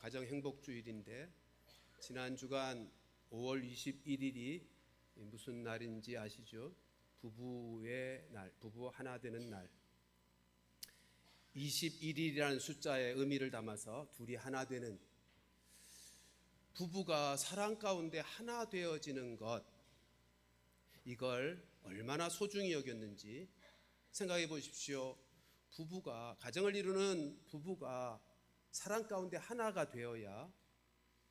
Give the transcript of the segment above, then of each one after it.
가정 행복주일인데 지난 주간 5월 21일이 무슨 날인지 아시죠? 부부의 날, 부부 하나 되는 날. 21일이라는 숫자의 의미를 담아서 둘이 하나 되는, 부부가 사랑 가운데 하나 되어지는 것, 이걸 얼마나 소중히 여겼는지 생각해 보십시오. 부부가, 가정을 이루는 부부가 사랑 가운데 하나가 되어야,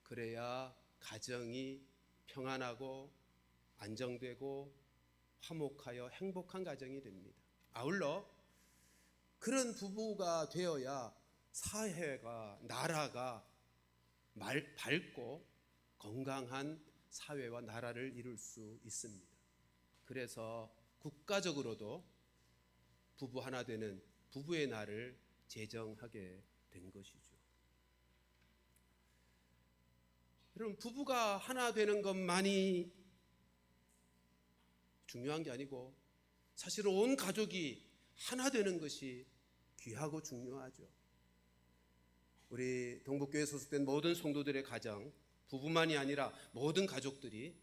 그래야 가정이 평안하고 안정되고 화목하여 행복한 가정이 됩니다. 아울러 그런 부부가 되어야 사회가, 나라가 밝고 건강한 사회와 나라를 이룰 수 있습니다. 그래서 국가적으로도 부부 하나 되는 부부의 날을 제정하게 된 것이죠. 여러분, 부부가 하나 되는 것만이 중요한 게 아니고 사실 온 가족이 하나 되는 것이 귀하고 중요하죠. 우리 동북교회 소속된 모든 성도들의 가정, 부부만이 아니라 모든 가족들이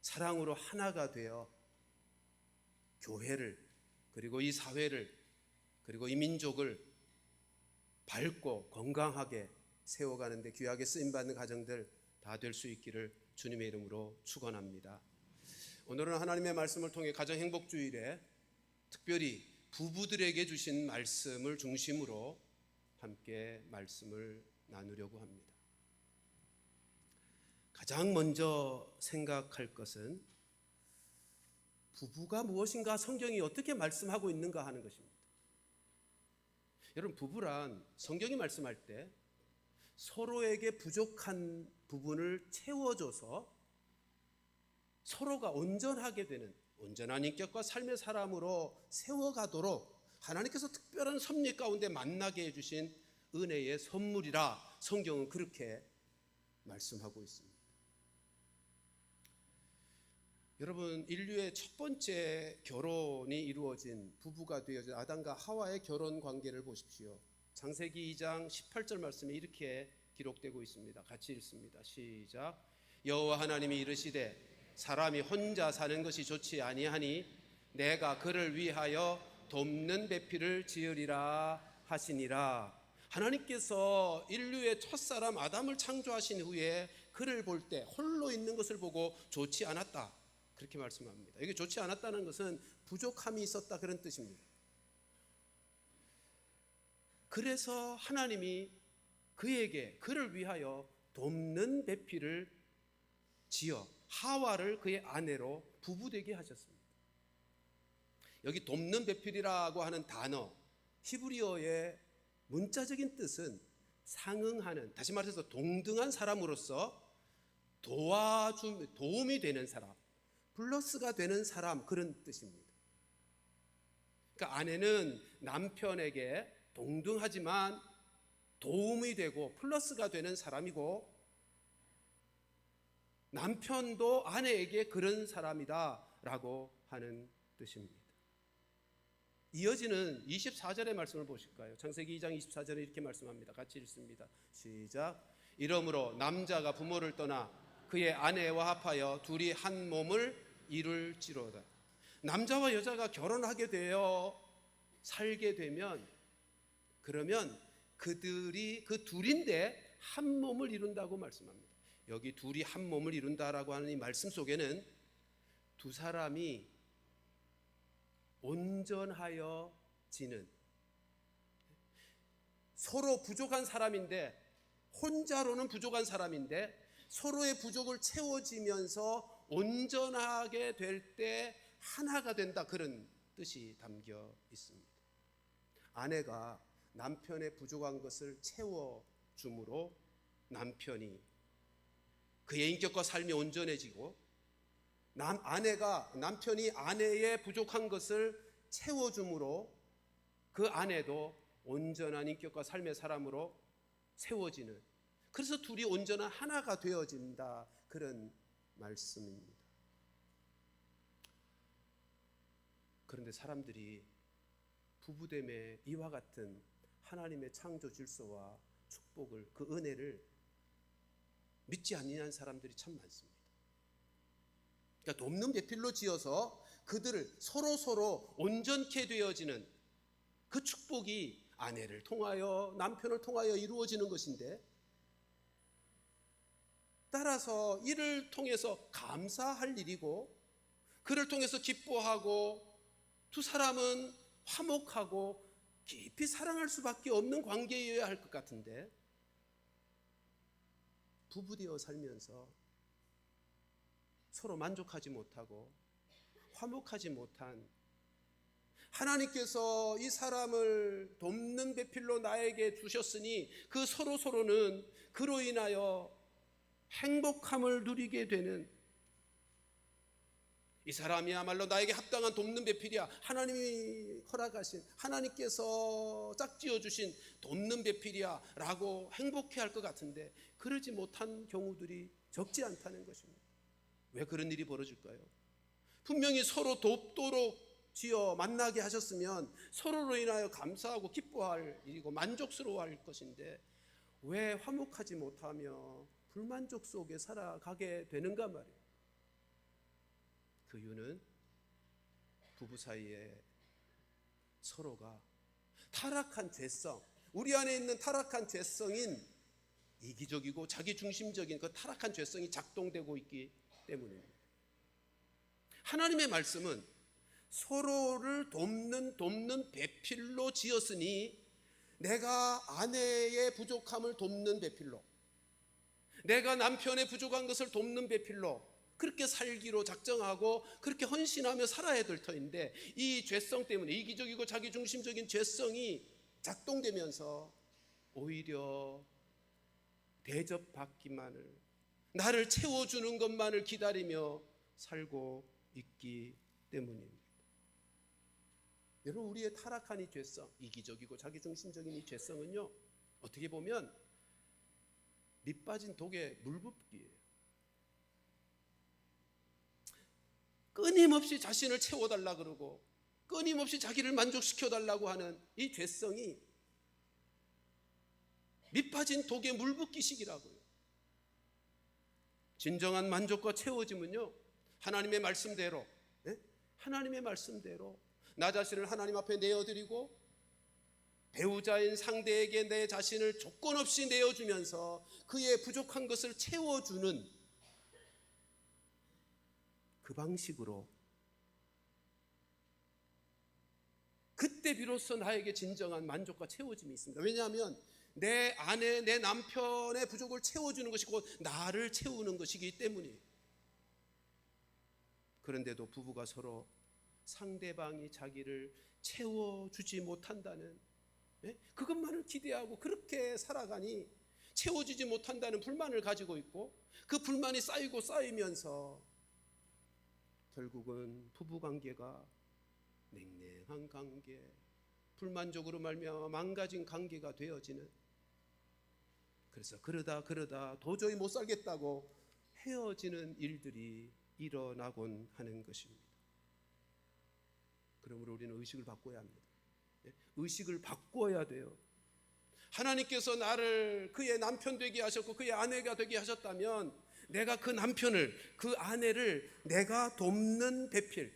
사랑으로 하나가 되어 교회를, 그리고 이 사회를, 그리고 이 민족을 밝고 건강하게 세워가는 데 귀하게 쓰임받는 가정들 다 될 수 있기를 주님의 이름으로 축원합니다. 오늘은 하나님의 말씀을 통해 가정 행복주일에 특별히 부부들에게 주신 말씀을 중심으로 함께 말씀을 나누려고 합니다. 가장 먼저 생각할 것은 부부가 무엇인가, 성경이 어떻게 말씀하고 있는가 하는 것입니다. 여러분, 부부란 성경이 말씀할 때 서로에게 부족한 부분을 채워줘서 서로가 온전하게 되는, 온전한 인격과 삶의 사람으로 세워가도록 하나님께서 특별한 섭리 가운데 만나게 해주신 은혜의 선물이라 성경은 그렇게 말씀하고 있습니다. 여러분, 인류의 첫 번째 결혼이 이루어진, 부부가 되어진 아담과 하와의 결혼 관계를 보십시오. 창세기 2장 18절 말씀에 이렇게 기록되고 있습니다. 같이 읽습니다. 시작. 여호와 하나님이 이르시되 사람이 혼자 사는 것이 좋지 아니하니 내가 그를 위하여 돕는 배필을 지으리라 하시니라. 하나님께서 인류의 첫사람 아담을 창조하신 후에 그를 볼 때 홀로 있는 것을 보고 좋지 않았다, 그렇게 말씀합니다. 이게 좋지 않았다는 것은 부족함이 있었다, 그런 뜻입니다. 그래서 하나님이 그를 위하여 돕는 배필을 지어 하와를 그의 아내로 부부되게 하셨습니다. 여기 돕는 배필이라고 하는 단어, 히브리어의 문자적인 뜻은 상응하는, 다시 말해서 동등한 사람으로서 도움이 되는 사람, 플러스가 되는 사람, 그런 뜻입니다. 그러니까 아내는 남편에게 동등하지만 도움이 되고 플러스가 되는 사람이고, 남편도 아내에게 그런 사람이다라고 하는 뜻입니다. 이어지는 24절의 말씀을 보실까요? 창세기 2장 24절에 이렇게 말씀합니다. 같이 읽습니다. 시작. 이러므로 남자가 부모를 떠나 그의 아내와 합하여 둘이 한 몸을 이룰지로다. 남자와 여자가 결혼하게 되어 살게 되면, 그러면 그들이 그 둘인데 한 몸을 이룬다고 말씀합니다. 여기 둘이 한 몸을 이룬다라고 하는 이 말씀 속에는 두 사람이 온전하여지는, 서로 부족한 사람인데, 혼자로는 부족한 사람인데 서로의 부족을 채워지면서 온전하게 될 때 하나가 된다, 그런 뜻이 담겨 있습니다. 아내가 남편의 부족한 것을 채워줌으로 남편이, 그의 인격과 삶이 온전해지고, 남편이 아내의 부족한 것을 채워줌으로 그 아내도 온전한 인격과 삶의 사람으로 세워지는, 그래서 둘이 온전한 하나가 되어진다, 그런 말씀입니다. 그런데 사람들이 부부됨의 이와 같은 하나님의 창조 질서와 축복을, 그 은혜를 믿지 않는 사람들이 참 많습니다. 그러니까 돕는 배필로 지어서 그들을 서로 온전케 되어지는 그 축복이 아내를 통하여 남편을 통하여 이루어지는 것인데, 따라서 이를 통해서 감사할 일이고 그를 통해서 기뻐하고 두 사람은 화목하고 깊이 사랑할 수밖에 없는 관계여야 할 것 같은데, 부부되어 살면서 서로 만족하지 못하고 화목하지 못한, 하나님께서 이 사람을 돕는 배필로 나에게 주셨으니 그 서로는 그로 인하여 행복함을 누리게 되는, 이 사람이야말로 나에게 합당한 돕는 배필이야, 하나님이 허락하신, 하나님께서 짝지어 주신 돕는 배필이야 라고 행복해할 것 같은데 그러지 못한 경우들이 적지 않다는 것입니다. 왜 그런 일이 벌어질까요? 분명히 서로 돕도록 지어 만나게 하셨으면 서로로 인하여 감사하고 기뻐할 일이고 만족스러워할 것인데, 왜 화목하지 못하며 불만족 속에 살아가게 되는가 말이에요. 그 이유는 부부 사이에 서로가 타락한 죄성, 우리 안에 있는 타락한 죄성인 이기적이고 자기중심적인 그 타락한 죄성이 작동되고 있기 때문입니다. 하나님의 말씀은 서로를 돕는 배필로 지었으니, 내가 아내의 부족함을 돕는 배필로, 내가 남편의 부족한 것을 돕는 배필로 그렇게 살기로 작정하고 그렇게 헌신하며 살아야 될 터인데, 이 죄성 때문에, 이기적이고 자기중심적인 죄성이 작동되면서 오히려 대접받기만을, 나를 채워주는 것만을 기다리며 살고 있기 때문입니다. 여러분, 우리의 타락한 이 죄성, 이기적이고 자기중심적인 이 죄성은요, 어떻게 보면 밑 빠진 독의 물붓기예요. 끊임없이 자신을 채워달라 그러고 끊임없이 자기를 만족시켜달라고 하는 이 죄성이 밑 빠진 독의 물붓기식이라고요. 진정한 만족과 채워짐은요, 하나님의 말씀대로, 하나님의 말씀대로 나 자신을 하나님 앞에 내어드리고 배우자인 상대에게 내 자신을 조건 없이 내어주면서 그의 부족한 것을 채워주는 그 방식으로, 그때 비로소 나에게 진정한 만족과 채워짐이 있습니다. 왜냐하면 내 아내, 내 남편의 부족을 채워주는 것이 곧 나를 채우는 것이기 때문이에요. 그런데도 부부가 서로 상대방이 자기를 채워주지 못한다는, 그것만을 기대하고 그렇게 살아가니 채워지지 못한다는 불만을 가지고 있고, 그 불만이 쌓이고 쌓이면서 결국은 부부관계가 냉랭한 관계, 불만족으로 말미암아 망가진 관계가 되어지는, 그래서 그러다 도저히 못 살겠다고 헤어지는 일들이 일어나곤 하는 것입니다. 그러므로 우리는 의식을 바꿔야 합니다. 의식을 바꿔야 돼요. 하나님께서 나를 그의 남편 되게 하셨고 그의 아내가 되게 하셨다면, 내가 그 남편을, 그 아내를 내가 돕는 배필,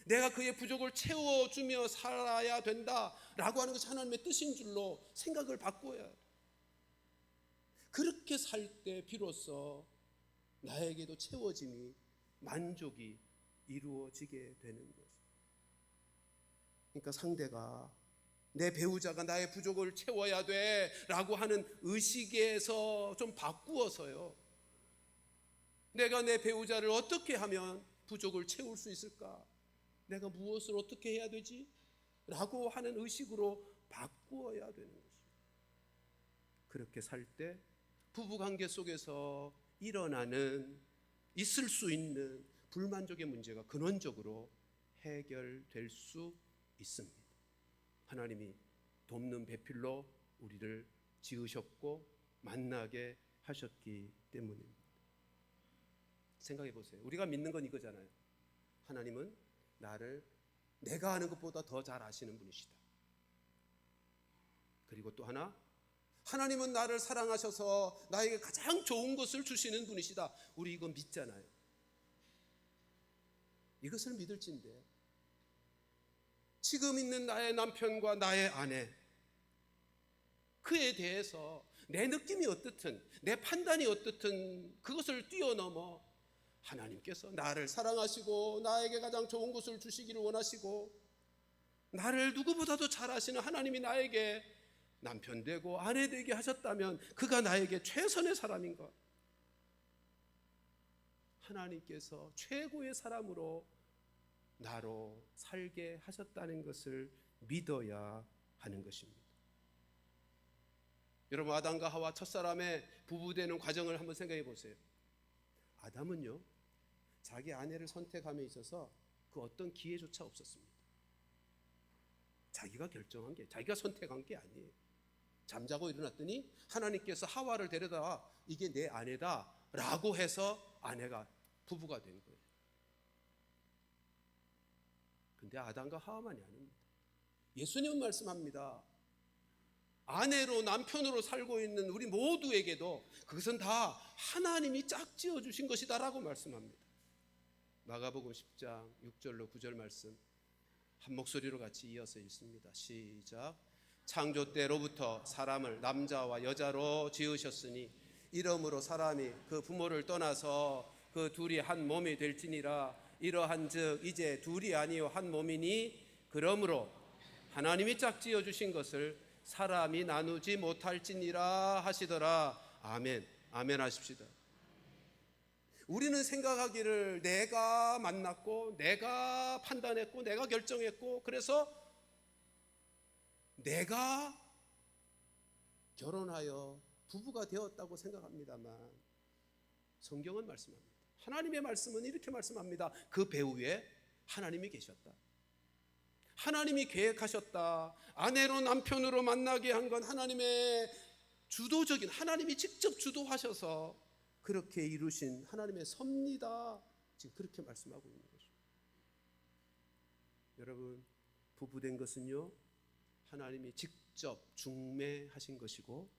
내가 그의 부족을 채워주며 살아야 된다라고 하는 것이 하나님의 뜻인 줄로 생각을 바꿔야 해요. 그렇게 살 때 비로소 나에게도 채워짐이, 만족이 이루어지게 되는 거죠. 그러니까 상대가, 내 배우자가 나의 부족을 채워야 돼 라고 하는 의식에서 좀 바꾸어서요, 내가 내 배우자를 어떻게 하면 부족을 채울 수 있을까? 내가 무엇을 어떻게 해야 되지? 라고 하는 의식으로 바꾸어야 되는 것입니다. 그렇게 살 때 부부관계 속에서 일어나는, 있을 수 있는 불만족의 문제가 근원적으로 해결될 수 있습니다. 하나님이 돕는 배필로 우리를 지으셨고 만나게 하셨기 때문입니다. 생각해 보세요. 우리가 믿는 건 이거잖아요. 하나님은 나를 내가 아는 것보다 더 잘 아시는 분이시다. 그리고 또 하나, 하나님은 나를 사랑하셔서 나에게 가장 좋은 것을 주시는 분이시다. 우리 이거 믿잖아요. 이것을 믿을진데 지금 있는 나의 남편과 나의 아내, 그에 대해서 내 느낌이 어떻든 내 판단이 어떻든 그것을 뛰어넘어 하나님께서 나를 사랑하시고 나에게 가장 좋은 것을 주시기를 원하시고 나를 누구보다도 잘 아시는 하나님이 나에게 남편 되고 아내 되게 하셨다면 그가 나에게 최선의 사람인 것, 하나님께서 최고의 사람으로 나로 살게 하셨다는 것을 믿어야 하는 것입니다. 여러분, 아담과 하와 첫사람의 부부되는 과정을 한번 생각해 보세요. 아담은요, 자기 아내를 선택함에 있어서 그 어떤 기회조차 없었습니다. 자기가 결정한 게, 자기가 선택한 게 아니에요. 잠자고 일어났더니 하나님께서 하와를 데려다 이게 내 아내다 라고 해서 아내가 부부가 된 거예요. 근데 아담과 하와만이 아닙니다. 예수님은 말씀합니다. 아내로 남편으로 살고 있는 우리 모두에게도 그것은 다 하나님이 짝지어 주신 것이다 라고 말씀합니다. 마가복음 10장 6절로 9절 말씀 한 목소리로 같이 이어서 읽습니다. 시작. 창조 때로부터 사람을 남자와 여자로 지으셨으니 이러므로 사람이 그 부모를 떠나서 그 둘이 한 몸이 될지니라. 이러한즉 이제 둘이 아니요 한 몸이니 그러므로 하나님이 짝지어 주신 것을 사람이 나누지 못할지니라 하시더라. 아멘. 아멘 하십시다. 우리는 생각하기를 내가 만났고 내가 판단했고 내가 결정했고 그래서 내가 결혼하여 부부가 되었다고 생각합니다만 성경은 말씀합니다. 하나님의 말씀은 이렇게 말씀합니다. 그 배후에 하나님이 계셨다. 하나님이 계획하셨다. 아내로 남편으로 만나게 한 건 하나님의 주도적인, 하나님이 직접 주도하셔서 그렇게 이루신 하나님의 섭니다. 지금 그렇게 말씀하고 있는 거죠. 여러분, 부부된 것은요 하나님이 직접 중매하신 것이고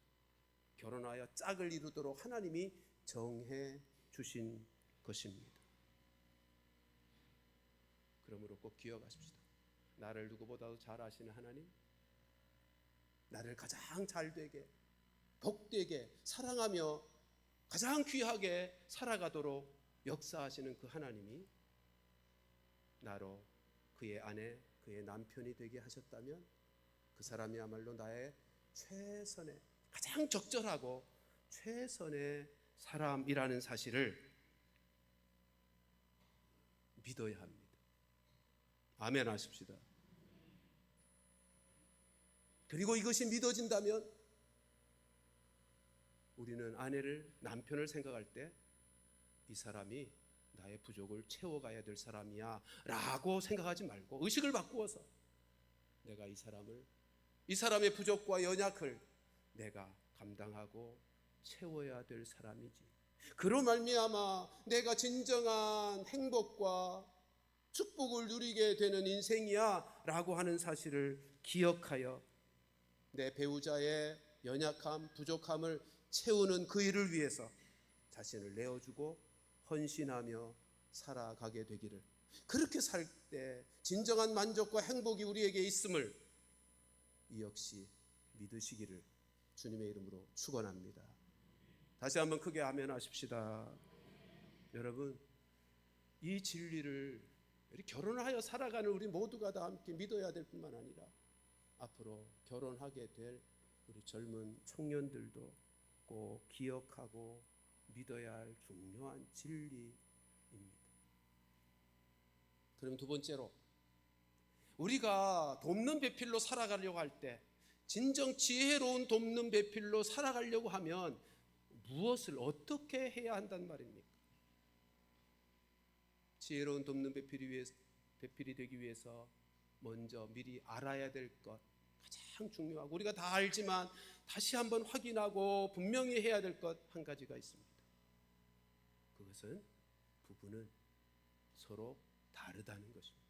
결혼하여 짝을 이루도록 하나님이 정해 주신 것입니다. 그러므로 꼭 기억하십시다. 나를 누구보다도 잘 아시는 하나님, 나를 가장 잘되게 복되게 사랑하며 가장 귀하게 살아가도록 역사하시는 그 하나님이 나로 그의 아내, 그의 남편이 되게 하셨다면 그 사람이야말로 나의 최선의, 가장 적절하고 최선의 사람이라는 사실을 믿어야 합니다. 아멘 하십시다. 그리고 이것이 믿어진다면 우리는 아내를, 남편을 생각할 때 이 사람이 나의 부족을 채워가야 될 사람이야 라고 생각하지 말고 의식을 바꾸어서 내가 이 사람의 부족과 연약을 내가 감당하고 채워야 될 사람이지. 그로 말미암아 내가 진정한 행복과 축복을 누리게 되는 인생이야 라고 하는 사실을 기억하여 내 배우자의 연약함, 부족함을 채우는 그 일을 위해서 자신을 내어주고 헌신하며 살아가게 되기를, 그렇게 살 때 진정한 만족과 행복이 우리에게 있음을 이 역시 믿으시기를 주님의 이름으로 축원합니다. 다시 한번 크게 아멘 하십시다. 여러분, 이 진리를 결혼하여 살아가는 우리 모두가 다 함께 믿어야 될 뿐만 아니라 앞으로 결혼하게 될 우리 젊은 청년들도 꼭 기억하고 믿어야 할 중요한 진리입니다. 그럼 두 번째로, 우리가 돕는 배필로 살아가려고 할 때, 진정 지혜로운 돕는 배필로 살아가려고 하면 무엇을 어떻게 해야 한단 말입니까? 지혜로운 돕는 배필이 되기 위해서 먼저 미리 알아야 될 것, 가장 중요하고 우리가 다 알지만 다시 한번 확인하고 분명히 해야 될 것 한 가지가 있습니다. 그것은 부부는 서로 다르다는 것입니다.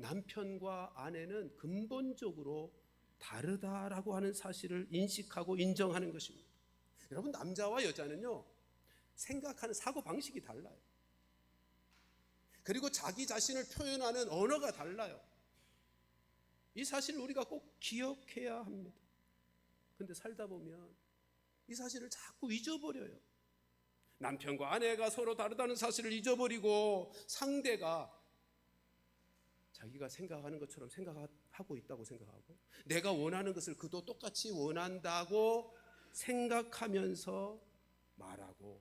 남편과 아내는 근본적으로 다르다라고 하는 사실을 인식하고 인정하는 것입니다. 여러분, 남자와 여자는요, 생각하는 사고방식이 달라요. 그리고 자기 자신을 표현하는 언어가 달라요. 이 사실을 우리가 꼭 기억해야 합니다. 근데 살다 보면 이 사실을 자꾸 잊어버려요. 남편과 아내가 서로 다르다는 사실을 잊어버리고 상대가 자기가 생각하는 것처럼 생각하고 있다고 생각하고 내가 원하는 것을 그도 똑같이 원한다고 생각하면서 말하고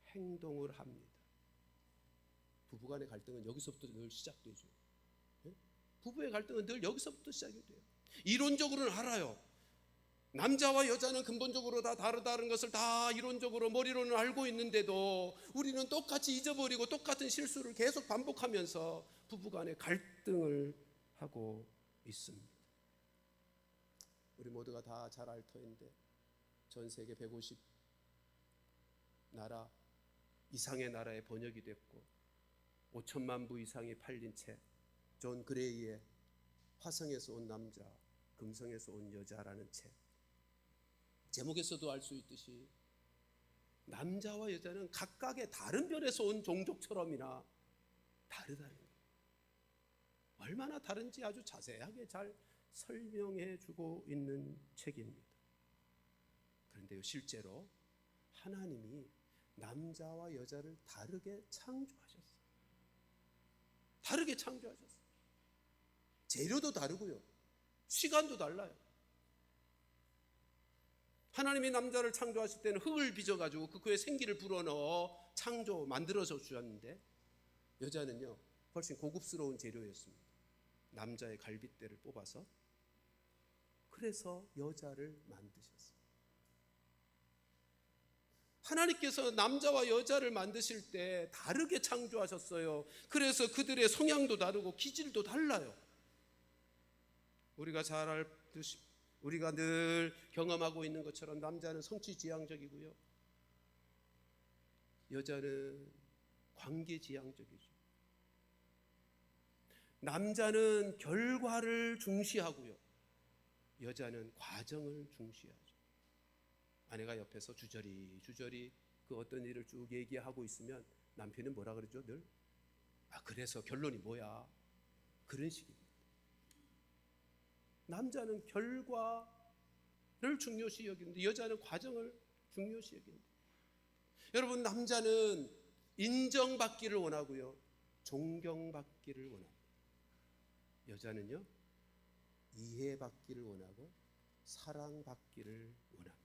행동을 합니다. 부부간의 갈등은 여기서부터 늘 시작되죠. 부부의 갈등은 늘 여기서부터 시작이 돼요. 이론적으로는 알아요. 남자와 여자는 근본적으로 다 다르다는 것을 다 이론적으로 머리로는 알고 있는데도 우리는 똑같이 잊어버리고 똑같은 실수를 계속 반복하면서 부부간의 갈등을 하고 있습니다. 우리 모두가 다 잘 알 터인데 전 세계 150 나라 이상의 나라에 번역이 됐고 5천만 부 이상이 팔린 책, 존 그레이의 화성에서 온 남자, 금성에서 온 여자라는 책. 제목에서도 알 수 있듯이 남자와 여자는 각각의 다른 별에서 온 종족처럼이나 다르다는 거예요. 얼마나 다른지 아주 자세하게 잘 설명해 주고 있는 책입니다. 그런데요, 실제로 하나님이 남자와 여자를 다르게 창조하셨어요. 다르게 창조하셨어요. 재료도 다르고요, 시간도 달라요. 하나님이 남자를 창조하실 때는 흙을 빚어가지고 그에 생기를 불어넣어 만들어서 주셨는데 여자는요 훨씬 고급스러운 재료였습니다. 남자의 갈빗대를 뽑아서 그래서 여자를 만드셨어요. 하나님께서 남자와 여자를 만드실 때 다르게 창조하셨어요. 그래서 그들의 성향도 다르고 기질도 달라요. 우리가 잘 알듯이 우리가 늘 경험하고 있는 것처럼 남자는 성취지향적이고요, 여자는 관계지향적이죠. 남자는 결과를 중시하고요, 여자는 과정을 중시하죠. 아내가 옆에서 주저리 그 어떤 일을 쭉 얘기하고 있으면 남편은 뭐라 그러죠? 늘 그래서 결론이 뭐야? 그런 식입니다. 남자는 결과를 중요시 여기는데 여자는 과정을 중요시 여깁니다. 여러분, 남자는 인정받기를 원하고요, 존경받기를 원합니다. 여자는요, 이해받기를 원하고 사랑받기를 원합니다.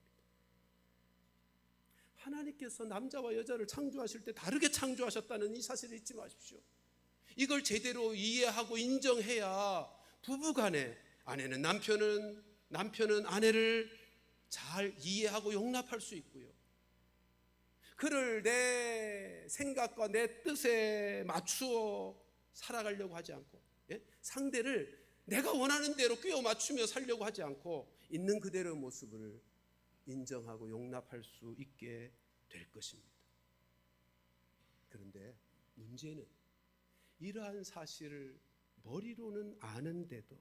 하나님께서 남자와 여자를 창조하실 때 다르게 창조하셨다는 이 사실을 잊지 마십시오. 이걸 제대로 이해하고 인정해야 부부간에 아내는 남편은 아내를 잘 이해하고 용납할 수 있고요, 그를 내 생각과 내 뜻에 맞추어 살아가려고 하지 않고, 상대를 내가 원하는 대로 끼워 맞추며 살려고 하지 않고 있는 그대로의 모습을 인정하고 용납할 수 있게 될 것입니다. 그런데 문제는 이러한 사실을 머리로는 아는데도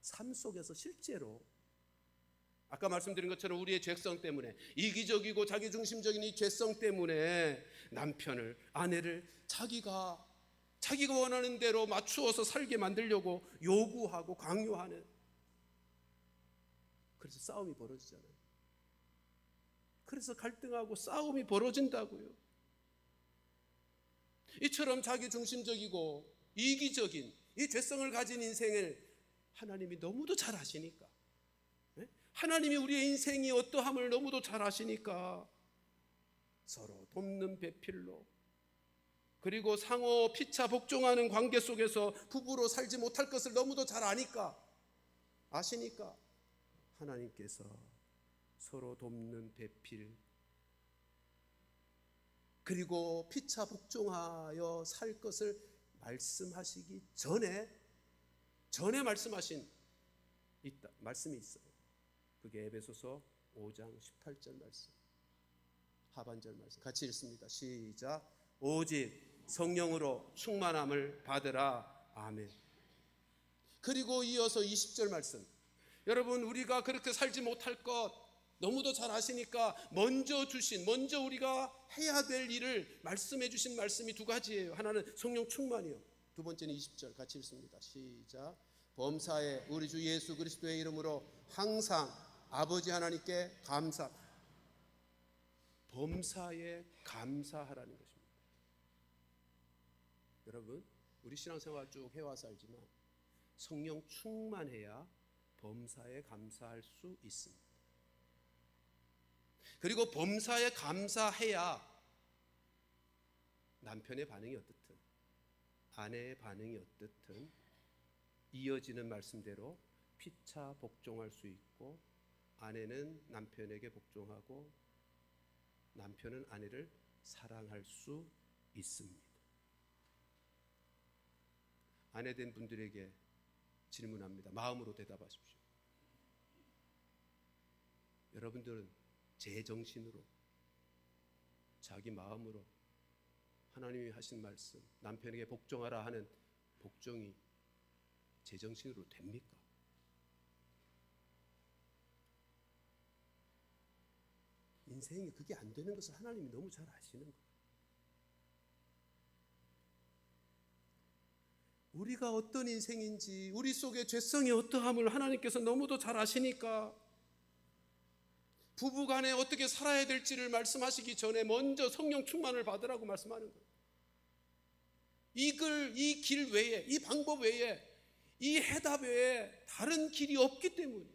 삶 속에서 실제로 아까 말씀드린 것처럼 우리의 죄성 때문에, 이기적이고 자기중심적인 이 죄성 때문에 남편을, 아내를 자기가 원하는 대로 맞추어서 살게 만들려고 요구하고 강요하는, 그래서 싸움이 벌어지잖아요. 그래서 갈등하고 싸움이 벌어진다고요. 이처럼 자기중심적이고 이기적인 이 죄성을 가진 인생을 하나님이 너무도 잘 아시니까, 하나님이 우리의 인생이 어떠함을 너무도 잘 아시니까 서로 돕는 배필로, 그리고 상호 피차 복종하는 관계 속에서 부부로 살지 못할 것을 너무도 잘 아시니까 하나님께서 서로 돕는 배필, 그리고 피차 복종하여 살 것을 말씀하시기 전에 말씀하신 말씀이 있어요. 그게 에베소서 5장 18절 말씀, 하반절 말씀 같이 읽습니다. 시작. 오직 성령으로 충만함을 받으라. 아멘. 그리고 이어서 20절 말씀. 여러분, 우리가 그렇게 살지 못할 것 너무도 잘 아시니까 먼저 우리가 해야 될 일을 말씀해 주신 말씀이 두 가지예요. 하나는 성령 충만이요, 두 번째는 20절 같이 읽습니다. 시작. 범사에 우리 주 예수 그리스도의 이름으로 항상 아버지 하나님께 감사. 범사에 감사하라는 것입니다. 여러분, 우리 신앙생활 쭉 해와서 알지만 성령 충만해야 범사에 감사할 수 있습니다. 그리고 범사에 감사해야 남편의 반응이 어떻든 아내의 반응이 어떻든 이어지는 말씀대로 피차 복종할 수 있고, 아내는 남편에게 복종하고 남편은 아내를 사랑할 수 있습니다. 아내된 분들에게 질문합니다. 마음으로 대답하십시오. 여러분들은 제정신으로, 자기 마음으로 하나님이 하신 말씀, 남편에게 복종하라 하는 복종이 제정신으로 됩니까? 인생이 그게 안 되는 것을 하나님이 너무 잘 아시는 거예요. 우리가 어떤 인생인지, 우리 속에 죄성이 어떠함을 하나님께서 너무도 잘 아시니까 부부간에 어떻게 살아야 될지를 말씀하시기 전에 먼저 성령 충만을 받으라고 말씀하는 거예요. 이 길 외에, 이 방법 외에, 이 해답 외에 다른 길이 없기 때문에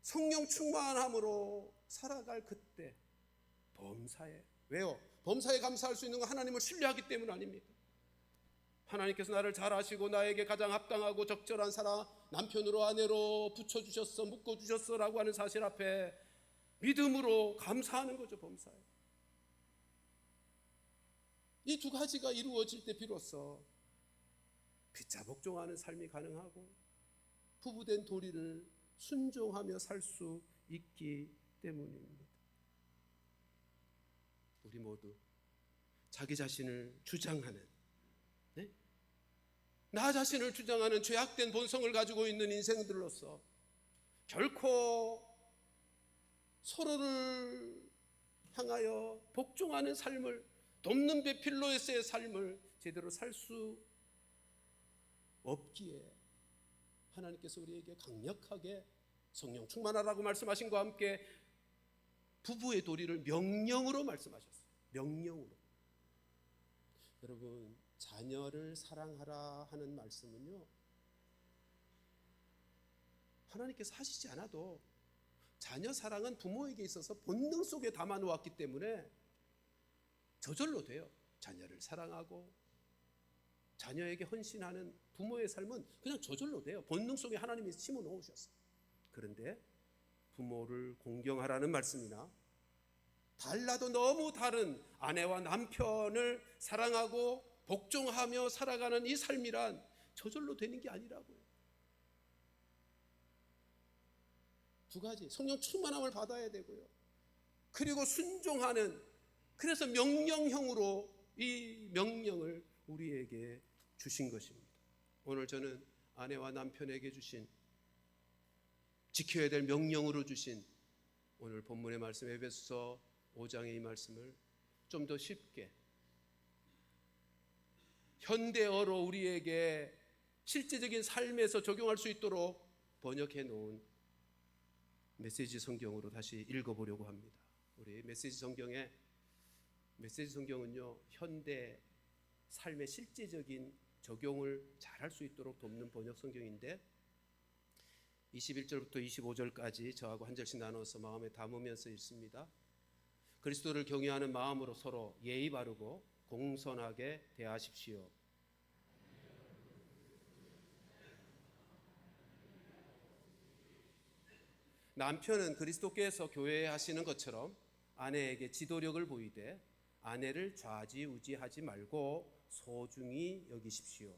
성령 충만함으로 살아갈 그때 범사에, 왜요? 범사에 감사할 수 있는 건 하나님을 신뢰하기 때문 아닙니까? 하나님께서 나를 잘 아시고 나에게 가장 합당하고 적절한 사람, 남편으로 아내로 붙여주셨어, 묶어주셨어 라고 하는 사실 앞에 믿음으로 감사하는 거죠. 범사에. 이 두 가지가 이루어질 때 비로소 피차 복종하는 삶이 가능하고 부부된 도리를 순종하며 살 수 있기 때문입니다. 우리 모두 자기 자신을 주장하는, 나 자신을 주장하는 죄악된 본성을 가지고 있는 인생들로서 결코 서로를 향하여 복종하는 삶을, 돕는 베필로에서의 삶을 제대로 살 수 없기에 하나님께서 우리에게 강력하게 성령 충만하라고 말씀하신 것과 함께 부부의 도리를 명령으로 말씀하셨어요. 명령으로. 여러분, 자녀를 사랑하라 하는 말씀은요, 하나님께서 하시지 않아도 자녀 사랑은 부모에게 있어서 본능 속에 담아 놓았기 때문에 저절로 돼요. 자녀를 사랑하고 자녀에게 헌신하는 부모의 삶은 그냥 저절로 돼요. 본능 속에 하나님이 심어 놓으셨어요. 그런데 부모를 공경하라는 말씀이나 달라도 너무 다른 아내와 남편을 사랑하고 복종하며 살아가는 이 삶이란 저절로 되는 게 아니라고요. 두 가지, 성령 충만함을 받아야 되고요, 그리고 순종하는, 그래서 명령형으로 이 명령을 우리에게 주신 것입니다. 오늘 저는 아내와 남편에게 주신, 지켜야 될 명령으로 주신 오늘 본문의 말씀, 에베소서 5장의 이 말씀을 좀 더 쉽게 현대어로 우리에게 실제적인 삶에서 적용할 수 있도록 번역해 놓은 메시지 성경으로 다시 읽어보려고 합니다. 우리 메시지 성경은요, 현대 삶의 실제적인 적용을 잘할 수 있도록 돕는 번역 성경인데 21절부터 25절까지 저하고 한 절씩 나눠서 마음에 담으면서 읽습니다. 그리스도를 경외하는 마음으로 서로 예의 바르고 공손하게 대하십시오. 남편은 그리스도께서 교회에 하시는 것처럼 아내에게 지도력을 보이되 아내를 좌지우지하지 말고 소중히 여기십시오.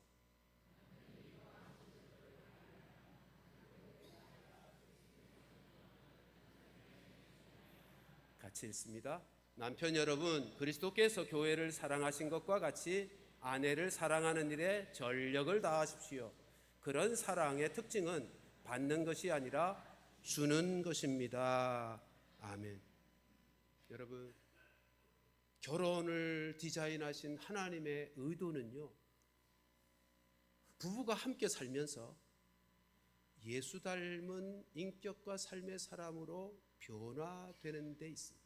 같이 읽습니다. 남편 여러분, 그리스도께서 교회를 사랑하신 것과 같이 아내를 사랑하는 일에 전력을 다하십시오. 그런 사랑의 특징은 받는 것이 아니라 주는 것입니다. 아멘. 여러분, 결혼을 디자인하신 하나님의 의도는요, 부부가 함께 살면서 예수 닮은 인격과 삶의 사람으로 변화되는 데 있습니다.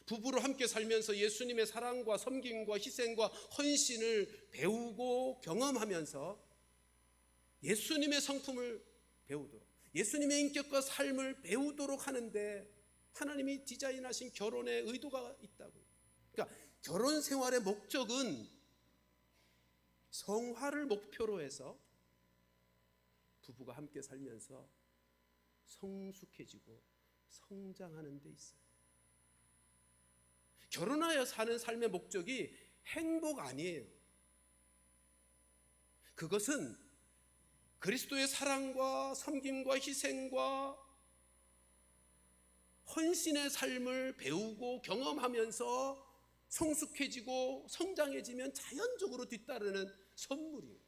부부로 함께 살면서 예수님의 사랑과 섬김과 희생과 헌신을 배우고 경험하면서 예수님의 성품을 배우도록, 예수님의 인격과 삶을 배우도록 하는데 하나님이 디자인하신 결혼의 의도가 있다고요. 그러니까 결혼 생활의 목적은 성화를 목표로 해서 부부가 함께 살면서 성숙해지고 성장하는 데 있어요. 결혼하여 사는 삶의 목적이 행복 아니에요. 그것은 그리스도의 사랑과 섬김과 희생과 헌신의 삶을 배우고 경험하면서 성숙해지고 성장해지면 자연적으로 뒤따르는 선물이에요.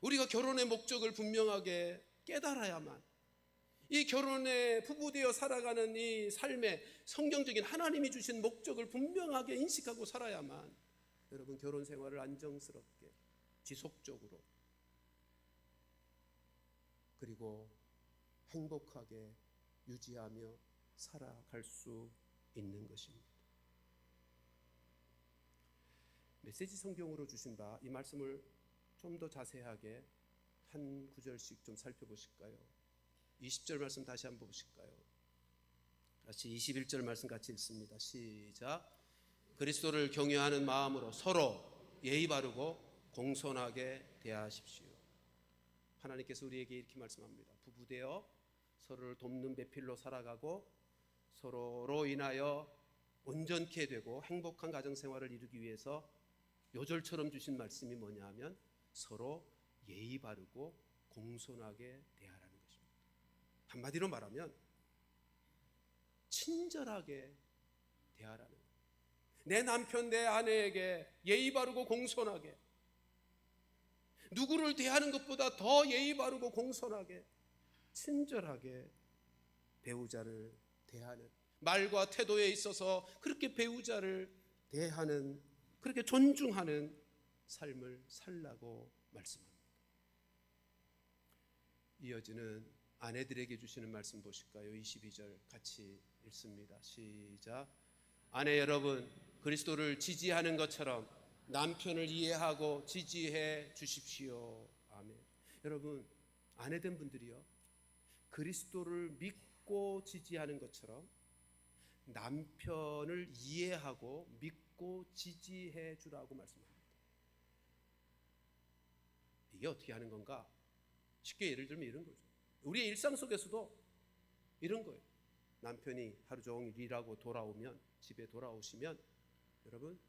우리가 결혼의 목적을 분명하게 깨달아야만, 이 결혼에 부부되어 살아가는 이 삶의 성경적인 하나님이 주신 목적을 분명하게 인식하고 살아야만 여러분 결혼 생활을 안정스럽게 지속적으로 그리고 행복하게 유지하며 살아갈 수 있는 것입니다. 메시지 성경으로 주신 바 이 말씀을 좀 더 자세하게 한 구절씩 좀 살펴보실까요? 20절 말씀 다시 한번 보실까요? 같이 21절 말씀 같이 읽습니다. 시작. 그리스도를 경외하는 마음으로 서로 예의 바르고 공손하게 대하십시오. 하나님께서 우리에게 이렇게 말씀합니다. 부부되어 서로를 돕는 배필로 살아가고 서로로 인하여 온전케 되고 행복한 가정생활을 이루기 위해서 요절처럼 주신 말씀이 뭐냐 하면 서로 예의 바르고 공손하게 대하라는 것입니다. 한마디로 말하면 친절하게 대하라는 거예요. 내 남편, 내 아내에게 예의 바르고 공손하게, 누구를 대하는 것보다 더 예의 바르고 공손하게 친절하게 배우자를 대하는, 말과 태도에 있어서 그렇게 배우자를 대하는, 그렇게 존중하는 삶을 살라고 말씀합니다. 이어지는 아내들에게 주시는 말씀 보실까요? 22절 같이 읽습니다. 시작. 아내 여러분, 그리스도를 지지하는 것처럼 남편을 이해하고 지지해 주십시오. 아멘. 여러분, 아내된 분들이요, 그리스도를 믿고 지지하는 것처럼 남편을 이해하고 믿고 지지해 주라고 말씀합니다. 이게 어떻게 하는 건가? 쉽게 예를 들면 이런 거죠. 우리의 일상 속에서도 이런 거예요. 남편이 하루 종일 일하고 돌아오면, 집에 돌아오시면 여러분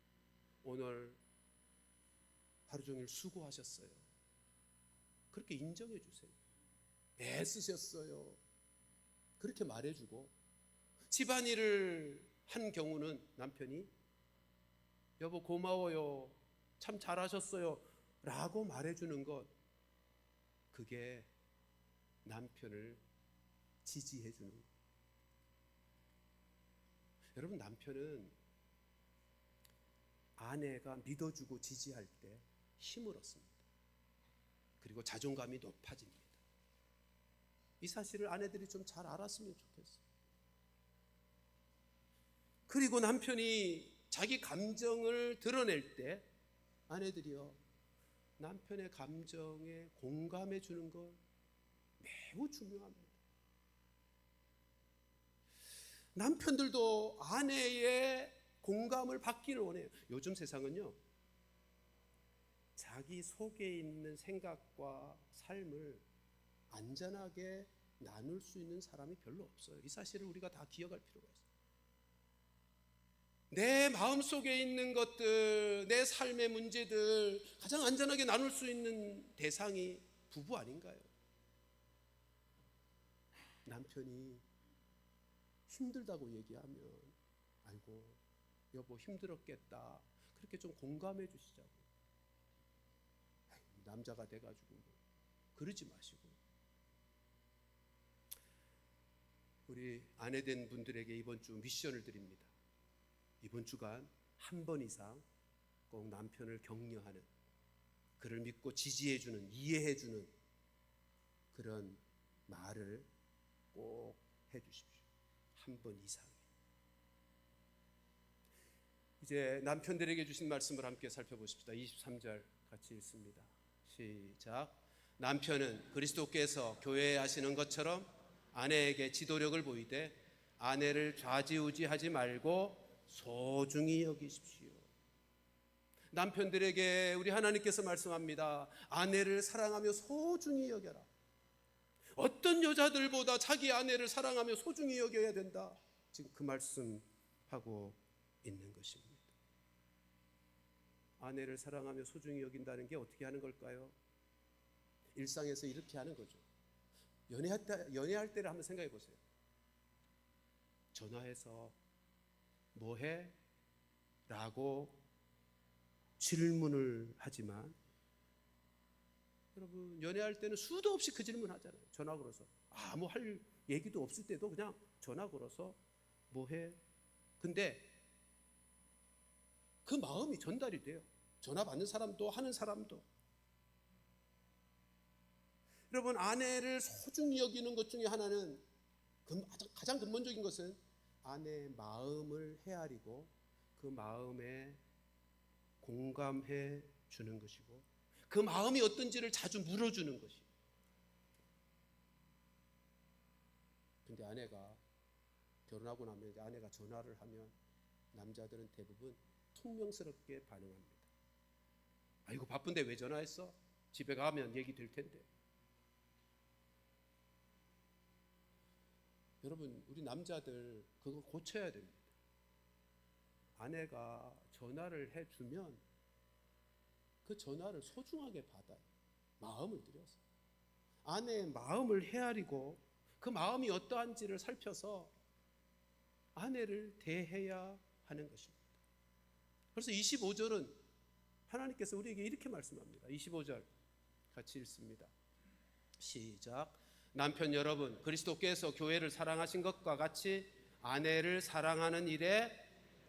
오늘 하루 종일 수고하셨어요. 그렇게 인정해 주세요. 애쓰셨어요. 그렇게 말해주고, 집안일을 한 경우는 남편이 여보 고마워요, 참 잘하셨어요 라고 말해주는 것, 그게 남편을 지지해 주는 것. 여러분, 남편은 아내가 믿어주고 지지할 때 힘을 얻습니다. 그리고 자존감이 높아집니다. 이 사실을 아내들이 좀 잘 알았으면 좋겠어요. 그리고 남편이 자기 감정을 드러낼 때 아내들이요, 남편의 감정에 공감해 주는 것 매우 중요합니다. 남편들도 아내의 공감을 받기를 원해요. 요즘 세상은요, 자기 속에 있는 생각과 삶을 안전하게 나눌 수 있는 사람이 별로 없어요. 이 사실을 우리가 다 기억할 필요가 있어요. 내 마음속에 있는 것들, 내 삶의 문제들 가장 안전하게 나눌 수 있는 대상이 부부 아닌가요? 남편이 힘들다고 얘기하면 아이고 여보 힘들었겠다. 그렇게 좀 공감해 주시자고요. 남자가 돼가지고 그러지 마시고. 우리 아내된 분들에게 이번 주 미션을 드립니다. 이번 주간 한 번 이상 꼭 남편을 격려하는, 그를 믿고 지지해주는, 이해해주는 그런 말을 꼭 해주십시오. 한 번 이상. 이제 남편들에게 주신 말씀을 함께 살펴보십시다. 23절 같이 읽습니다. 시작. 남편은 그리스도께서 교회에 하시는 것처럼 아내에게 지도력을 보이되 아내를 좌지우지하지 말고 소중히 여기십시오. 남편들에게 우리 하나님께서 말씀합니다. 아내를 사랑하며 소중히 여겨라. 어떤 여자들보다 자기 아내를 사랑하며 소중히 여겨야 된다. 지금 그 말씀하고 있는 것입니다. 아내를 사랑하며 소중히 여긴다는 게 어떻게 하는 걸까요? 일상에서 이렇게 하는 거죠. 연애할 때를 한번 생각해 보세요. 전화해서 뭐해? 라고 질문을 하지만, 여러분 연애할 때는 수도 없이 그 질문 하잖아요. 전화 걸어서 아무 할 얘기도 없을 때도 그냥 전화 걸어서 뭐해? 근데 그 마음이 전달이 돼요. 전화 받는 사람도 하는 사람도. 여러분 아내를 소중히 여기는 것 중에 하나는, 가장 근본적인 것은 아내의 마음을 헤아리고 그 마음에 공감해 주는 것이고, 그 마음이 어떤지를 자주 물어주는 것이에요. 근데 아내가 결혼하고 나면 이제 아내가 전화를 하면 남자들은 대부분 퉁명스럽게 반응합니다. 아이고 바쁜데 왜 전화했어? 집에 가면 얘기 될 텐데. 여러분 우리 남자들 그거 고쳐야 됩니다. 아내가 전화를 해주면 그 전화를 소중하게 받아요. 마음을 들여서 아내의 마음을 헤아리고 그 마음이 어떠한지를 살펴서 아내를 대해야 하는 것입니다. 그래서 25절은 하나님께서 우리에게 이렇게 말씀합니다. 25절 같이 읽습니다. 시작. 남편 여러분, 그리스도께서 교회를 사랑하신 것과 같이 아내를 사랑하는 일에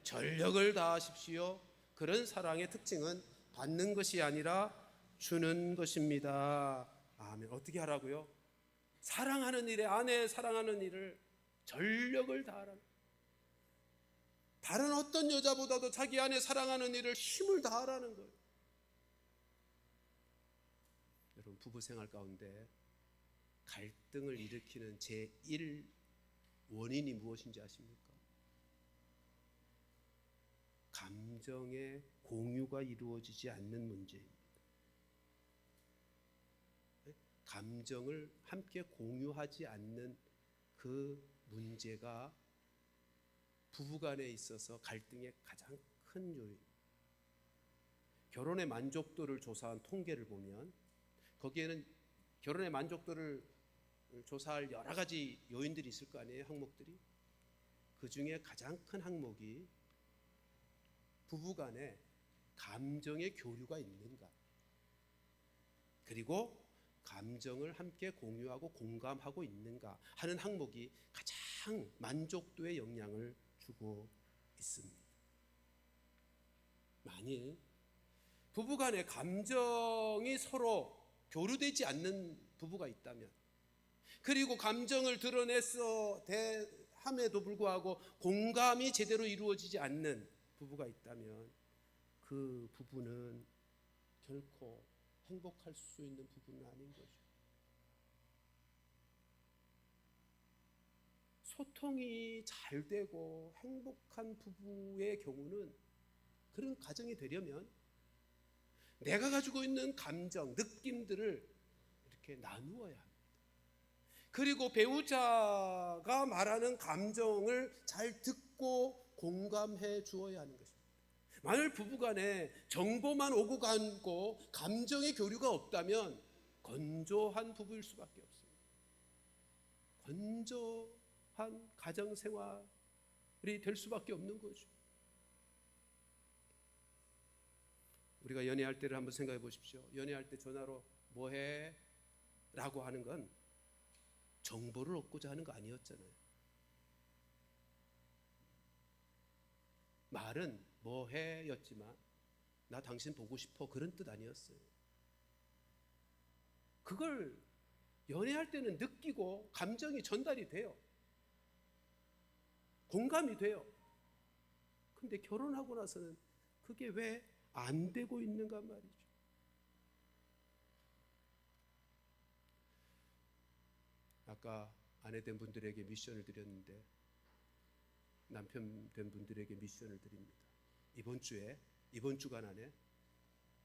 전력을 다하십시오. 그런 사랑의 특징은 받는 것이 아니라 주는 것입니다. 아멘. 어떻게 하라고요? 사랑하는 일에, 아내 사랑하는 일을 전력을 다하라는, 다른 어떤 여자보다도 자기 아내 사랑하는 일을 힘을 다하라는 거예요. 여러분 부부 생활 가운데 갈등을 일으키는 제1 원인이 무엇인지 아십니까? 감정의 공유가 이루어지지 않는 문제입니다. 감정을 함께 공유하지 않는 그 문제가 부부간에 있어서 갈등의 가장 큰 요인. 결혼의 만족도를 조사한 통계를 보면 거기에는 결혼의 만족도를 조사할 여러 가지 요인들이 있을 거 아니에요, 항목들이. 그 중에 가장 큰 항목이 부부간에 감정의 교류가 있는가, 그리고 감정을 함께 공유하고 공감하고 있는가 하는 항목이 가장 만족도에 영향을 주고 있습니다. 만일 부부간의 감정이 서로 교류되지 않는 부부가 있다면, 그리고 감정을 드러내서 함에도 불구하고 공감이 제대로 이루어지지 않는 부부가 있다면 그 부부는 결코 행복할 수 있는 부부는 아닌 거죠. 소통이 잘 되고 행복한 부부의 경우는, 그런 가정이 되려면 내가 가지고 있는 감정, 느낌들을 이렇게 나누어야 합니다. 그리고 배우자가 말하는 감정을 잘 듣고 공감해 주어야 하는 것입니다. 만일 부부간에 정보만 오고 가고 감정의 교류가 없다면 건조한 부부일 수밖에 없습니다. 건조한 가정생활이 될 수밖에 없는 거죠. 우리가 연애할 때를 한번 생각해 보십시오. 연애할 때 전화로 뭐해? 라고 하는 건 정보를 얻고자 하는 거 아니었잖아요. 말은 뭐해? 였지만 나 당신 보고 싶어 그런 뜻 아니었어요. 그걸 연애할 때는 느끼고 감정이 전달이 돼요. 공감이 돼요. 근데 결혼하고 나서는 그게 왜 안 되고 있는가 말이죠. 아까 아내 된 분들에게 미션을 드렸는데 남편 된 분들에게 미션을 드립니다. 이번 주간 안에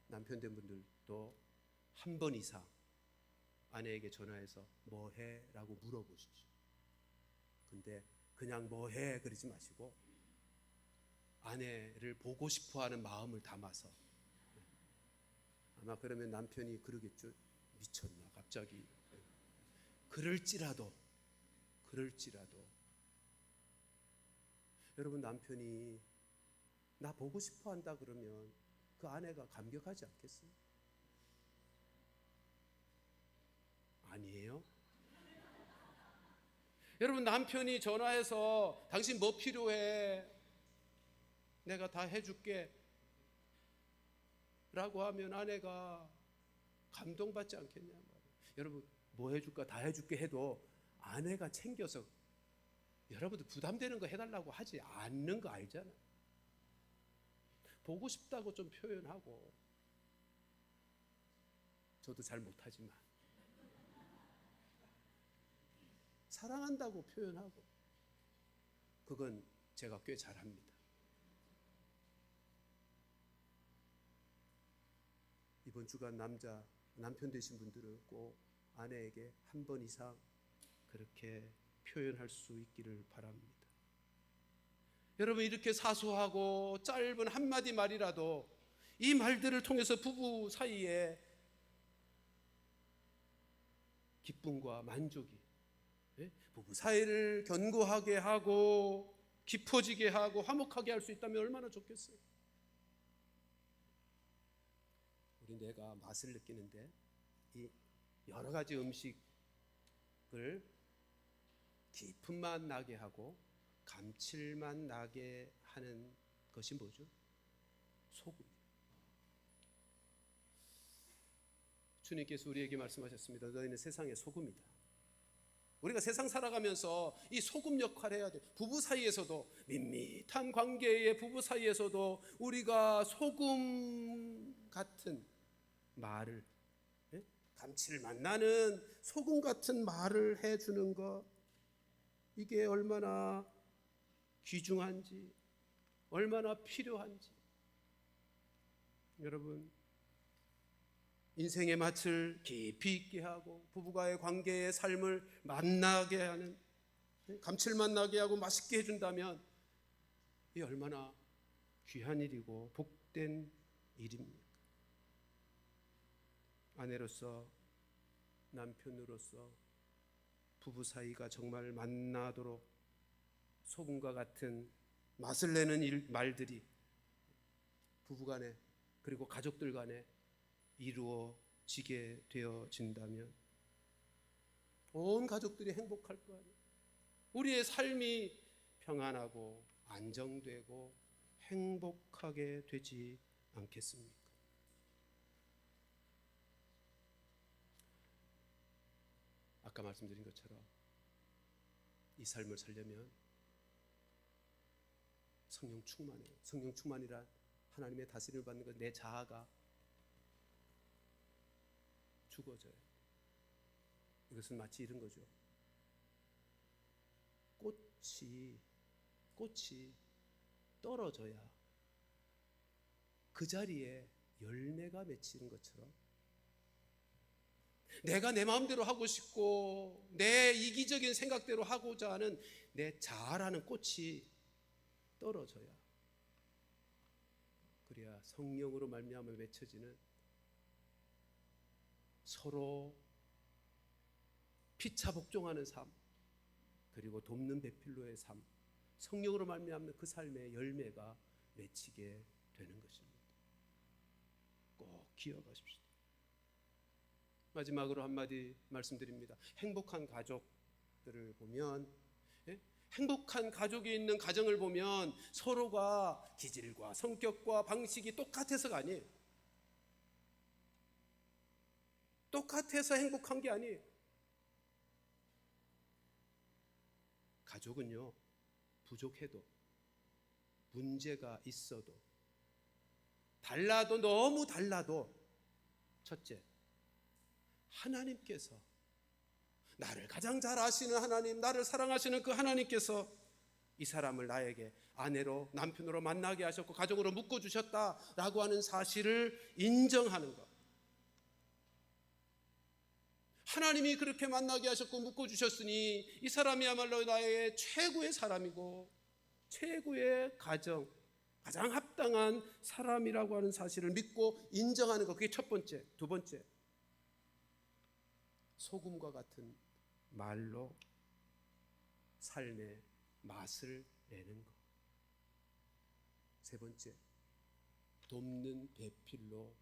남편 된 분들도 한 번 이상 아내에게 전화해서 뭐해? 라고 물어보십시오. 근데 그냥 뭐해? 그러지 마시고 아내를 보고 싶어하는 마음을 담아서, 아마 그러면 남편이 그러겠죠. 미쳤나 갑자기. 그럴지라도 여러분, 남편이 나 보고 싶어 한다 그러면 그 아내가 감격하지 않겠어요? 아니에요? 여러분, 남편이 전화해서 당신 뭐 필요해? 내가 다 해줄게 라고 하면 아내가 감동받지 않겠냐 말이에요. 여러분, 뭐 해줄까 다 해줄게 해도 아내가 챙겨서 여러분들 부담되는 거 해달라고 하지 않는 거 알잖아요. 보고 싶다고 좀 표현하고, 저도 잘 못하지만 사랑한다고 표현하고, 그건 제가 꽤 잘합니다. 이번 주간 남편 되신 분들은 꼭 아내에게 한 번 이상 그렇게 표현할 수 있기를 바랍니다. 여러분, 이렇게 사소하고 짧은 한마디 말이라도 이 말들을 통해서 부부 사이에 기쁨과 만족이, 부부 사이를 견고하게 하고 깊어지게 하고 화목하게 할 수 있다면 얼마나 좋겠어요. 우리 뇌가 맛을 느끼는데 이 여러 가지 음식을 깊은 맛 나게 하고 감칠맛 나게 하는 것이 뭐죠? 소금. 주님께서 우리에게 말씀하셨습니다. 너희는 세상의 소금이다. 우리가 세상 살아가면서 이 소금 역할을 해야 돼. 부부 사이에서도, 밋밋한 관계의 부부 사이에서도 우리가 소금 같은 말을, 감칠맛 나는 소금 같은 말을 해주는 것, 이게 얼마나 귀중한지, 얼마나 필요한지. 여러분, 인생의 맛을 깊이 있게 하고 부부가의 관계의 삶을 맛나게 하는, 감칠맛 나게 하고 맛있게 해준다면 이 얼마나 귀한 일이고 복된 일입니까? 아내로서, 남편으로서 부부 사이가 정말 만나도록 소금과 같은 맛을 내는 말들이 부부간에 그리고 가족들 간에 이루어지게 되어진다면 온 가족들이 행복할 거 아니에요. 우리의 삶이 평안하고 안정되고 행복하게 되지 않겠습니까? 아까 말씀드린 것처럼 이 삶을 살려면 성령 충만해요. 성령 충만이란 하나님의 다스림을 받는 것, 내 자아가 죽어져요. 이것은 마치 이런 거죠. 꽃이 떨어져야 그 자리에 열매가 맺히는 것처럼, 내가 내 마음대로 하고 싶고 내 이기적인 생각대로 하고자 하는 내 자아라는 꽃이 떨어져야, 그래야 성령으로 말미암아 맺혀지는 서로 피차 복종하는 삶, 그리고 돕는 배필로의 삶, 성령으로 말미암는 그 삶의 열매가 맺히게 되는 것입니다. 꼭 기억하십시오. 마지막으로 한마디 말씀드립니다. 행복한 가족들을 보면, 행복한 가족이 있는 가정을 보면 서로가 기질과 성격과 방식이 똑같아서가 아니에요. 똑같아서 행복한 게 아니에요. 가족은요, 부족해도, 문제가 있어도, 달라도, 너무 달라도, 첫째, 하나님께서, 나를 가장 잘 아시는 하나님, 나를 사랑하시는 그 하나님께서 이 사람을 나에게 아내로, 남편으로 만나게 하셨고 가족으로 묶어주셨다라고 하는 사실을 인정하는 것. 하나님이 그렇게 만나게 하셨고 묶어주셨으니 이 사람이야말로 나의 최고의 사람이고 최고의 가정, 가장 합당한 사람이라고 하는 사실을 믿고 인정하는 것. 그게 첫 번째. 두 번째, 소금과 같은 말로 삶의 맛을 내는 것. 세 번째, 돕는 배필로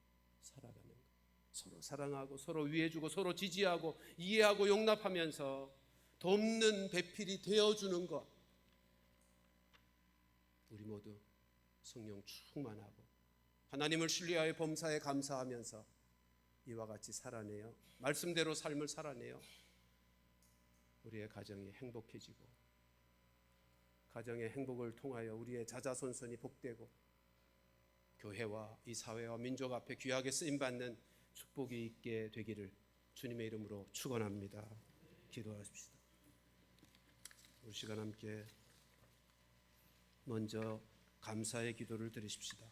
살아가는 것. 서로 사랑하고 서로 위해주고 서로 지지하고 이해하고 용납하면서 돕는 배필이 되어주는 것. 우리 모두 성령 충만하고 하나님을 신뢰하여 범사에 감사하면서 이와 같이 살아내요, 말씀대로 삶을 살아내요, 우리의 가정이 행복해지고 가정의 행복을 통하여 우리의 자자손손이 복되고 교회와 이 사회와 민족 앞에 귀하게 쓰임받는 축복이 있게 되기를 주님의 이름으로 축원합니다. 기도하십시다. 우리 시간 함께 먼저 감사의 기도를 드리십시다.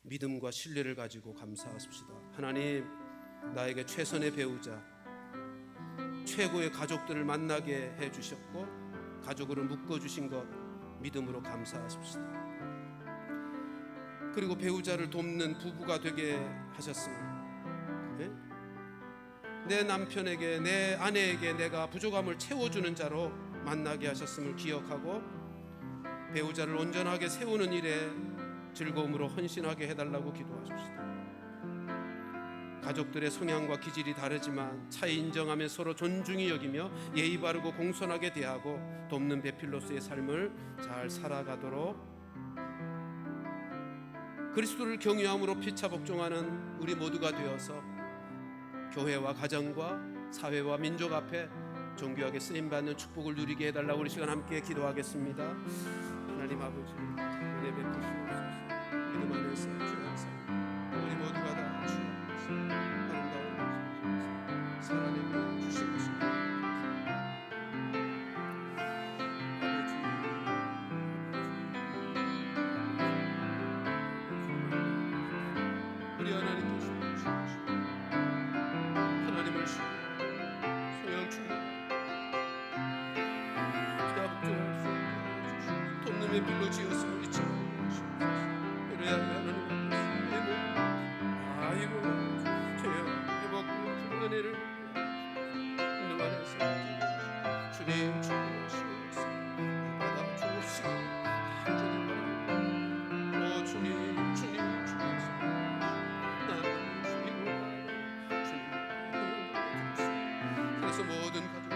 믿음과 신뢰를 가지고 감사하십시다. 하나님, 나에게 최선의 배우자, 최고의 가족들을 만나게 해주셨고 가족으로 묶어주신 것 믿음으로 감사하십시다. 그리고 배우자를 돕는 부부가 되게 하셨음을, 내 남편에게, 내 아내에게 내가 부족함을 채워주는 자로 만나게 하셨음을 기억하고 배우자를 온전하게 세우는 일에 즐거움으로 헌신하게 해달라고 기도하십시다. 가족들의 성향과 기질이 다르지만 차이 인정하며 서로 존중히 여기며 예의 바르고 공손하게 대하고 돕는 배필로서의 삶을 잘 살아가도록 그리스도를 경외함으로 피차 복종하는 우리 모두가 되어서 교회와 가정과 사회와 민족 앞에 존귀하게 쓰임받는 축복을 누리게 해달라고 우리 시간 함께 기도하겠습니다. 하나님 아버지, 은혜 베푸시옵소서. 믿음 안에서 주의 항상 우리 모두가 다 주의 아름다운 살아내고 주신 것입니다. 우리 하나님께서 하나님을 소양 충만 복종할 수 있게 돕는 배필로 지었음을 잊지 마시옵소서. 그래야 하나님 앞에서 아이고 죄여 회복되어 은혜를 믿음 안에서 주님 충만하시옵소서. 받아 주옵시고 간절히 바랍니다. 오 주님, 주님 주께서 나를 주님으로 주님 그래서 모든 가족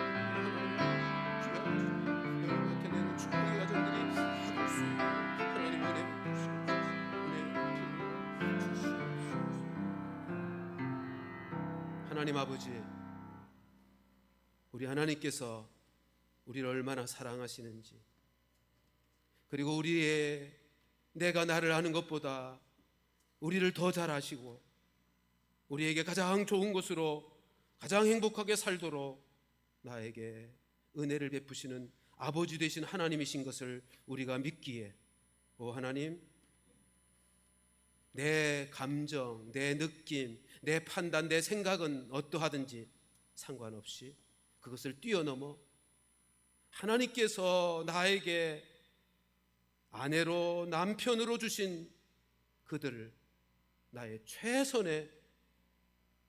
나타내는 축복의 가정들이 받을 수 있게 하나님 은혜 주시옵소서. 은혜 주시옵소서. 하나님 아버지, 우리 하나님께서 우리를 얼마나 사랑하시는지, 그리고 우리의 내가 나를 아는 것보다 우리를 더 잘 아시고 우리에게 가장 좋은 것으로 가장 행복하게 살도록 나에게 은혜를 베푸시는 아버지 되신 하나님이신 것을 우리가 믿기에, 오 하나님, 내 감정, 내 느낌, 내 판단, 내 생각은 어떠하든지 상관없이 그것을 뛰어넘어 하나님께서 나에게 아내로 남편으로 주신 그들을 나의 최선의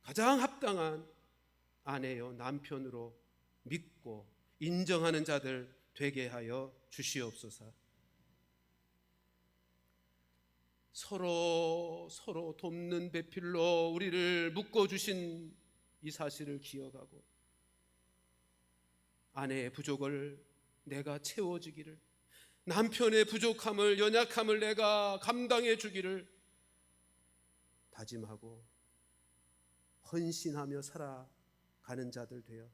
가장 합당한 아내요 남편으로 믿고 인정하는 자들 되게 하여 주시옵소서. 서로 돕는 배필로 우리를 묶어주신 이 사실을 기억하고 아내의 부족을 내가 채워주기를, 남편의 부족함을, 연약함을 내가 감당해 주기를 다짐하고 헌신하며 살아가는 자들 되어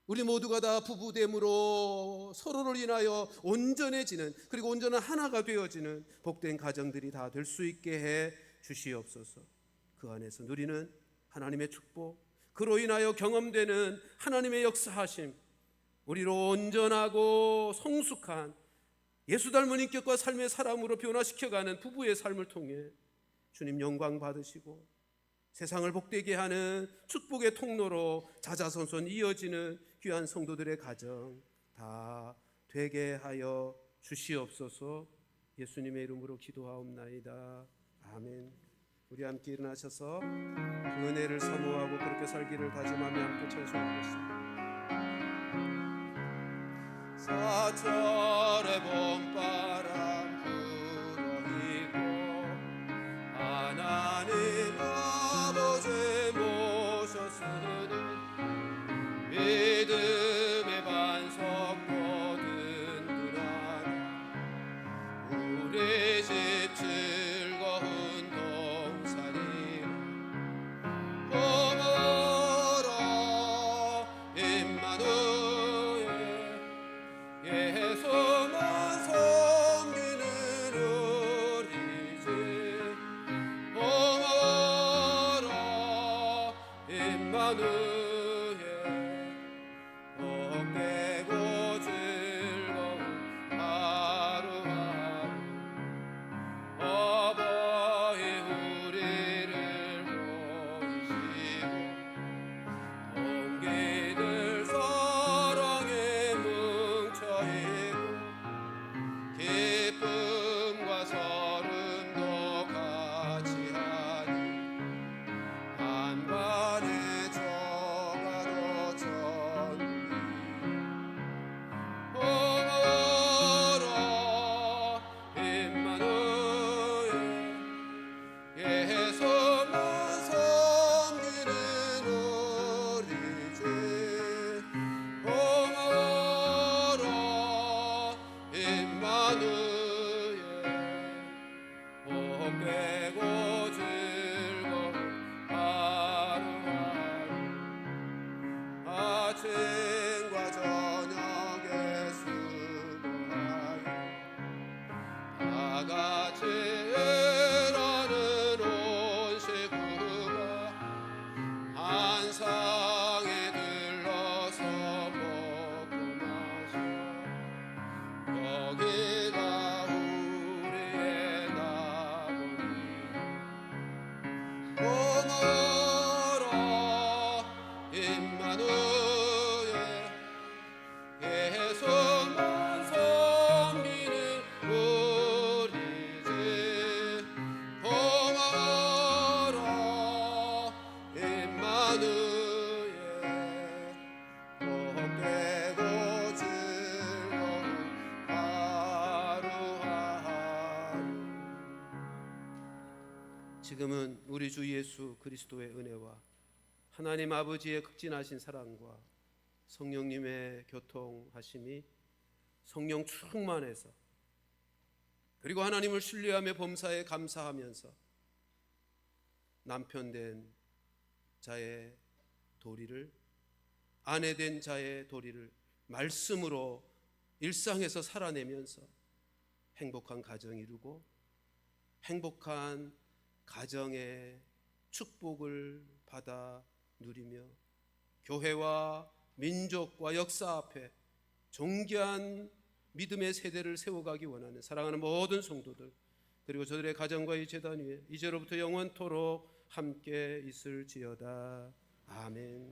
우리 모두가 다 부부됨으로 서로를 인하여 온전해지는, 그리고 온전한 하나가 되어지는 복된 가정들이 다 될 수 있게 해 주시옵소서. 그 안에서 누리는 하나님의 축복, 그로 인하여 경험되는 하나님의 역사하심, 우리로 온전하고 성숙한 예수 닮은 인격과 삶의 사람으로 변화시켜가는 부부의 삶을 통해 주님 영광 받으시고 세상을 복되게 하는 축복의 통로로 자자손손 이어지는 귀한 성도들의 가정 다 되게 하여 주시옵소서. 예수님의 이름으로 기도하옵나이다. 아멘. 우리 함께 일어나셔서 그 은혜를 사모하고 그렇게 살기를 다짐하며 함께 찬송하겠습니다. 사철의 봄바람 불어있고 하나님 아버지 모셨으니 믿음의 반석 거든 그라나 우리 집 즐거운 동산이 어머라 임마누엘 예수만 섬기는 우리 집 어머라 임마누엘 복되고 즐거운 하루하루 어버이 우리를 보이시고 동기들 사랑에 뭉쳐있고 기쁨과 서른도 같이 하니 한반의 조가로 전이 어머라 임마누엘 예수만 섬기는 우리 집 어머라 임마누엘 복되고 즐거운 하루하루 아침과 저녁에 수고하여 다 같이 일하는 온 식구가 한 상에 들러서 먹고 마셔 여기가 우리의 나무니 어머라 임마누엘 예수만 섬기는 우리 집 어머라 임마누엘 복되고 즐거운 하루하루. 지금은 우리 주 예수 그리스도의 은혜와 하나님 아버지의 극진하신 사랑과 성령님의 교통하심이 성령 충만해서 그리고 하나님을 신뢰하며 범사에 감사하면서 남편 된 자의 도리를, 아내 된 자의 도리를 말씀으로 일상에서 살아내면서 행복한 가정 이루고 행복한 가정의 축복을 받아 누리며 교회와 민족과 역사 앞에 존귀한 믿음의 세대를 세워가기 원하는 사랑하는 모든 성도들, 그리고 저들의 가정과 이 제단 위에 이제로부터 영원토록 함께 있을지어다. 아멘.